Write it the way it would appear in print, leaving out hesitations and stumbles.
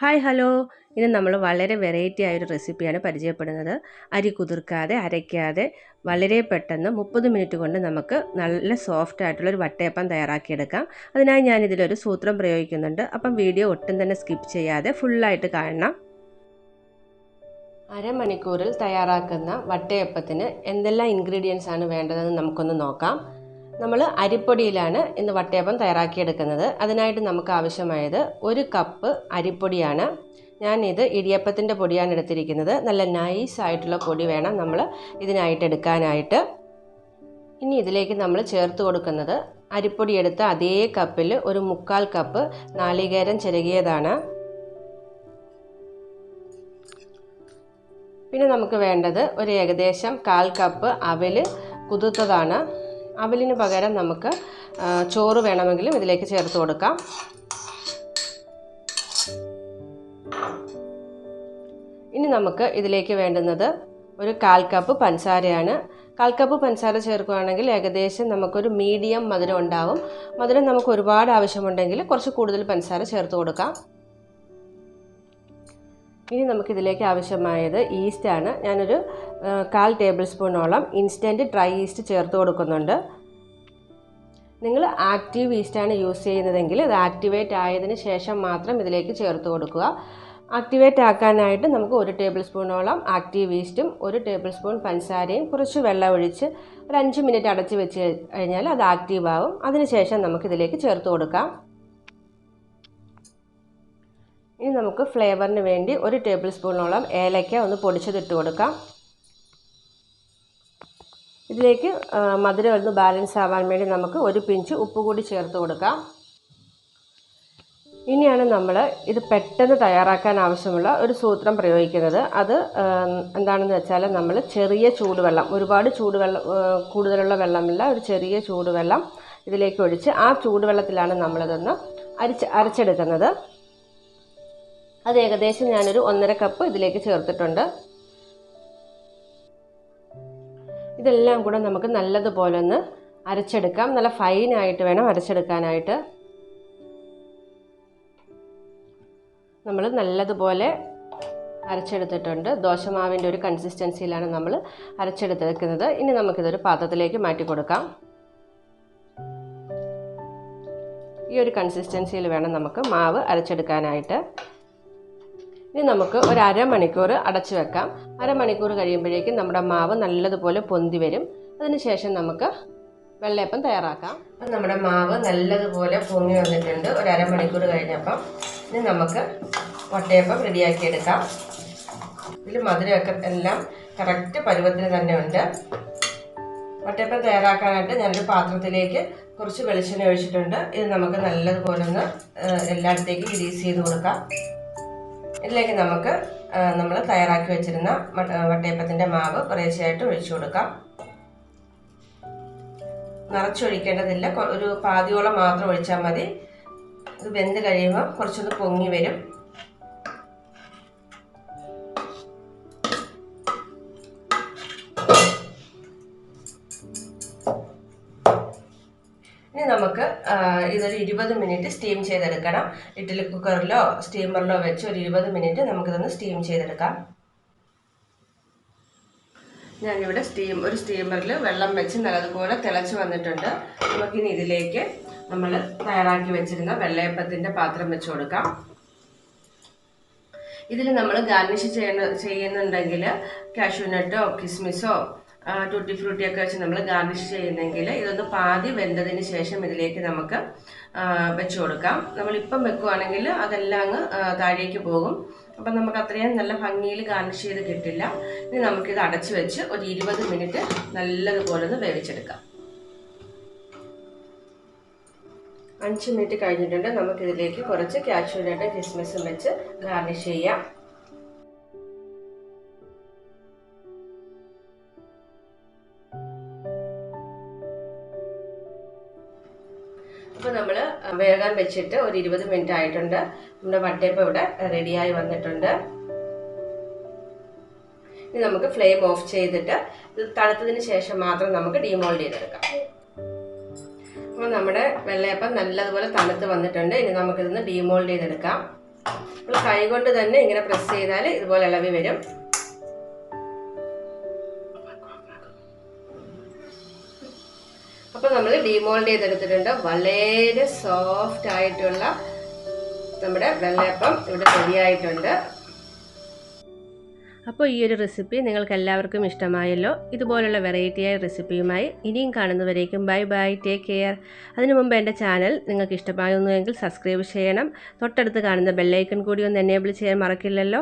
Hi hello, ഇന്ന് നമ്മൾ വളരെ വെറൈറ്റി ആയൊരു റെസിപ്പിയാണ് പരിചയപ്പെടുന്നത്. അരി കുതിർക്കാതെ അരയ്ക്കാതെ വളരെ പെട്ടെന്ന് 30 മിനിറ്റ് കൊണ്ട് നമുക്ക് നല്ല സോഫ്റ്റ് ആയിട്ടുള്ളൊരു വട്ടയപ്പം തയ്യാറാക്കിയെടുക്കാം. അതിനായി ഞാനിതിലൊരു സൂത്രം പ്രയോഗിക്കുന്നുണ്ട്. അപ്പം വീഡിയോ ഒട്ടും തന്നെ സ്കിപ്പ് ചെയ്യാതെ ഫുള്ളായിട്ട് കാണണം. അരമണിക്കൂറിൽ തയ്യാറാക്കുന്ന വട്ടയപ്പത്തിന് എന്തെല്ലാം ഇൻഗ്രീഡിയൻസ് ആണ് വേണ്ടതെന്ന് നമുക്കൊന്ന് നോക്കാം. നമ്മൾ അരിപ്പൊടിയിലാണ് ഇന്ന് വട്ടയപ്പം തയ്യാറാക്കിയെടുക്കുന്നത്. അതിനായിട്ട് നമുക്ക് ആവശ്യമായത് 1 കപ്പ് അരിപ്പൊടിയാണ്. ഞാനിത് ഇടിയപ്പത്തിൻ്റെ പൊടിയാണ് എടുത്തിരിക്കുന്നത്. നല്ല നൈസായിട്ടുള്ള പൊടി വേണം നമ്മൾ ഇതിനായിട്ട് എടുക്കാനായിട്ട്. ഇനി ഇതിലേക്ക് നമ്മൾ ചേർത്ത് കൊടുക്കുന്നത് അരിപ്പൊടി എടുത്ത അതേ കപ്പിൽ 1/4 കപ്പ് നാളികേരം ചിരകിയതാണ്. പിന്നെ നമുക്ക് വേണ്ടത് ഒരു ഏകദേശം 1/4 കപ്പ് അവൽ കുതിർത്തതാണ്. അവലിന് പകരം നമുക്ക് ചോറ് വേണമെങ്കിലും ഇതിലേക്ക് ചേർത്ത് കൊടുക്കാം. ഇനി നമുക്ക് ഇതിലേക്ക് വേണ്ടുന്നത് ഒരു 1/4 കപ്പ് പഞ്ചസാരയാണ്. 1/4 കപ്പ് പഞ്ചസാര ചേർക്കുകയാണെങ്കിൽ ഏകദേശം നമുക്കൊരു മീഡിയം മധുരം ഉണ്ടാവും. മധുരം നമുക്ക് ഒരുപാട് ആവശ്യമുണ്ടെങ്കിൽ കുറച്ച് കൂടുതൽ പഞ്ചസാര ചേർത്ത് കൊടുക്കാം. ഇനി നമുക്കിതിലേക്ക് ആവശ്യമായത് ഈസ്റ്റാണ്. ഞാനൊരു 1/4 ടേബിൾ സ്പൂണോളം ഇൻസ്റ്റൻറ്റ് ഡ്രൈ ഈസ്റ്റ് ചേർത്ത് കൊടുക്കുന്നുണ്ട്. നിങ്ങൾ ആക്റ്റീവ് ഈസ്റ്റാണ് യൂസ് ചെയ്യുന്നതെങ്കിൽ അത് ആക്ടിവേറ്റ് ആയതിന് ശേഷം മാത്രം ഇതിലേക്ക് ചേർത്ത് കൊടുക്കുക. ആക്ടിവേറ്റ് ആക്കാനായിട്ട് നമുക്ക് 1 ടേബിൾ സ്പൂണോളം ആക്റ്റീവ് ഈസ്റ്റും 1 ടേബിൾ സ്പൂൺ പഞ്ചസാരയും കുറച്ച് വെള്ളം ഒഴിച്ച് ഒരു 5 മിനിറ്റ് അടച്ച് വെച്ച് കഴിഞ്ഞാൽ അത് ആക്റ്റീവ് ആവും. അതിനുശേഷം നമുക്കിതിലേക്ക് ചേർത്ത് കൊടുക്കാം. ഇനി നമുക്ക് ഫ്ലേവറിന് വേണ്ടി 1 ടേബിൾ സ്പൂണോളം ഏലക്ക ഒന്ന് പൊടിച്ചതിട്ട് കൊടുക്കാം. ഇതിലേക്ക് മധുരം ഒന്ന് ബാലൻസ് ആവാൻ വേണ്ടി നമുക്ക് 1 പിഞ്ച് ഉപ്പ് കൂടി ചേർത്ത് കൊടുക്കാം. ഇനിയാണ് നമ്മൾ ഇത് പെട്ടെന്ന് തയ്യാറാക്കാൻ ആവശ്യമുള്ള ഒരു സൂത്രം പ്രയോഗിക്കുന്നത്. അത് എന്താണെന്ന് വെച്ചാൽ നമ്മൾ ചെറിയ ചൂടുവെള്ളം, ഒരുപാട് ചൂടുവെള്ളം കൂടുതലുള്ള വെള്ളമില്ല, ഒരു ചെറിയ ചൂടുവെള്ളം ഇതിലേക്ക് ഒഴിച്ച് ആ ചൂടുവെള്ളത്തിലാണ് നമ്മളിതൊന്ന് അരച്ചെടുക്കുന്നത്. അത് ഏകദേശം ഞാനൊരു 1.5 കപ്പ് ഇതിലേക്ക് ചേർത്തിട്ടുണ്ട്. ഇതെല്ലാം കൂടെ നമുക്ക് നല്ലതുപോലെ ഒന്ന് അരച്ചെടുക്കാം. നല്ല ഫൈനായിട്ട് വേണം അരച്ചെടുക്കാനായിട്ട്. നമ്മൾ നല്ലതുപോലെ അരച്ചെടുത്തിട്ടുണ്ട്. ദോശമാവിൻ്റെ ഒരു കൺസിസ്റ്റൻസിയിലാണ് നമ്മൾ അരച്ചെടുത്തിരിക്കുന്നത്. ഇനി നമുക്കിതൊരു പാത്രത്തിലേക്ക് മാറ്റി കൊടുക്കാം. ഈ ഒരു കൺസിസ്റ്റൻസിയിൽ വേണം നമുക്ക് മാവ് അരച്ചെടുക്കാനായിട്ട്. ഇനി നമുക്ക് ഒരു അരമണിക്കൂർ അടച്ചു വെക്കാം. അരമണിക്കൂർ കഴിയുമ്പോഴേക്കും നമ്മുടെ മാവ് നല്ലതുപോലെ പൊന്തി വരും. അതിനുശേഷം നമുക്ക് വെള്ളയപ്പം തയ്യാറാക്കാം. അപ്പം നമ്മുടെ മാവ് നല്ലതുപോലെ പൊങ്ങി വന്നിട്ടുണ്ട് ഒരു അരമണിക്കൂർ കഴിഞ്ഞപ്പം. ഇനി നമുക്ക് വട്ടയപ്പം റെഡിയാക്കി എടുക്കാം. ഇതിൽ മധുരമൊക്കെ എല്ലാം കറക്റ്റ് പരുവത്തിന് തന്നെ ഉണ്ട്. വട്ടയപ്പം തയ്യാറാക്കാനായിട്ട് ഞാനൊരു പാത്രത്തിലേക്ക് കുറച്ച് വെളിച്ചെണ്ണ ഒഴിച്ചിട്ടുണ്ട്. ഇത് നമുക്ക് നല്ലതുപോലെ ഒന്ന് എല്ലായിടത്തേക്കും ഗ്രീസ് ചെയ്ത് കൊടുക്കാം. ഇതിലേക്ക് നമുക്ക് നമ്മൾ തയ്യാറാക്കി വെച്ചിരുന്ന വട്ടയപ്പത്തിൻ്റെ മാവ് കുറേശ്ശെയായിട്ട് ഒഴിച്ചു കൊടുക്കാം. നിറച്ചൊഴിക്കേണ്ടതില്ല, ഒരു പാതിയോളം മാത്രം ഒഴിച്ചാൽ മതി. ഇത് വെന്ത് കഴിയുമ്പോൾ കുറച്ചൊന്ന് പൊങ്ങി വരും. ഇനി നമുക്ക് ഇതൊരു 20 മിനിറ്റ് സ്റ്റീം ചെയ്തെടുക്കണം. ഇഡ്ഡലി കുക്കറിലോ സ്റ്റീമറിലോ വെച്ച് ഒരു 20 മിനിറ്റ് നമുക്കിതൊന്ന് സ്റ്റീം ചെയ്തെടുക്കാം. ഞാനിവിടെ ഒരു സ്റ്റീമറിൽ വെള്ളം വെച്ച് നല്ലതുപോലെ തിളച്ച് വന്നിട്ടുണ്ട്. നമുക്കിനി ഇതിലേക്ക് നമ്മൾ തയ്യാറാക്കി വെച്ചിരുന്ന വെള്ളയപ്പത്തിൻ്റെ പാത്രം വെച്ച് കൊടുക്കാം. ഇതിൽ നമ്മൾ ഗാർണിഷ് ചെയ്യുന്നുണ്ടെങ്കിൽ കാഷ്യൂനട്ടോ കിസ്മിസോ ടൂട്ടി ഫ്രൂട്ടിയൊക്കെ വെച്ച് നമ്മൾ ഗാർണിഷ് ചെയ്യുന്നെങ്കിൽ ഇതൊന്ന് പാതി വെന്തതിന് ശേഷം ഇതിലേക്ക് നമുക്ക് വെച്ച് കൊടുക്കാം. നമ്മളിപ്പം വെക്കുകയാണെങ്കിൽ അതെല്ലാം അങ്ങ് താഴേക്ക് പോകും. അപ്പം നമുക്ക് അത്രയും നല്ല ഭംഗിയിൽ ഗാർണിഷ് ചെയ്ത് കിട്ടില്ല. ഇനി നമുക്കിത് അടച്ച് വെച്ച് ഒരു 20 മിനിറ്റ് നല്ലതുപോലെ ഒന്ന് വേവിച്ചെടുക്കാം. 5 മിനിറ്റ് കഴിഞ്ഞിട്ടുണ്ട്. നമുക്കിതിലേക്ക് കുറച്ച് കാഷ്യൂനട്ടും കിസ്മിസും വെച്ച് ഗാർണിഷ് ചെയ്യാം. അപ്പോൾ നമ്മൾ വേകാൻ വെച്ചിട്ട് ഒരു 20 മിനിറ്റ് ആയിട്ടുണ്ട്. നമ്മുടെ വട്ടയപ്പം ഇവിടെ റെഡിയായി വന്നിട്ടുണ്ട്. ഇനി നമുക്ക് ഫ്ലെയിം ഓഫ് ചെയ്തിട്ട് ഇത് തണുത്തതിന് ശേഷം മാത്രം നമുക്ക് ഡീമോൾഡ് ചെയ്തെടുക്കാം. അപ്പോൾ നമ്മുടെ വെള്ളയപ്പം നല്ലതുപോലെ തണുത്ത് വന്നിട്ടുണ്ട്. ഇനി നമുക്കിതൊന്ന് ഡീമോൾഡ് ചെയ്തെടുക്കാം. നമ്മൾ കൈകൊണ്ട് തന്നെ ഇങ്ങനെ പ്രസ് ചെയ്താൽ ഇതുപോലെ ഇളവി വരും. അപ്പോൾ നമ്മൾ ഡീമോൾഡ് ചെയ്തെടുത്തിട്ടുണ്ട്. വളരെ സോഫ്റ്റ് ആയിട്ടുള്ള നമ്മുടെ വെള്ളയപ്പം ഇവിടെ റെഡിയായിട്ടുണ്ട്. അപ്പോൾ ഈ ഒരു റെസിപ്പി നിങ്ങൾക്ക് എല്ലാവർക്കും ഇഷ്ടമായല്ലോ. ഇതുപോലുള്ള വെറൈറ്റിയായ റെസിപ്പിയുമായി ഇനിയും കാണുന്നവരേക്കും ബൈ ബൈ, ടേക്ക് കെയർ. അതിനു മുമ്പ് എൻ്റെ ചാനൽ നിങ്ങൾക്ക് ഇഷ്ടമായിരുന്നുവെങ്കിൽ സബ്സ്ക്രൈബ് ചെയ്യണം. തൊട്ടടുത്ത് കാണുന്ന ബെല്ലൈക്കൺ കൂടി ഒന്ന് എനേബിൾ ചെയ്യാൻ മറക്കില്ലല്ലോ.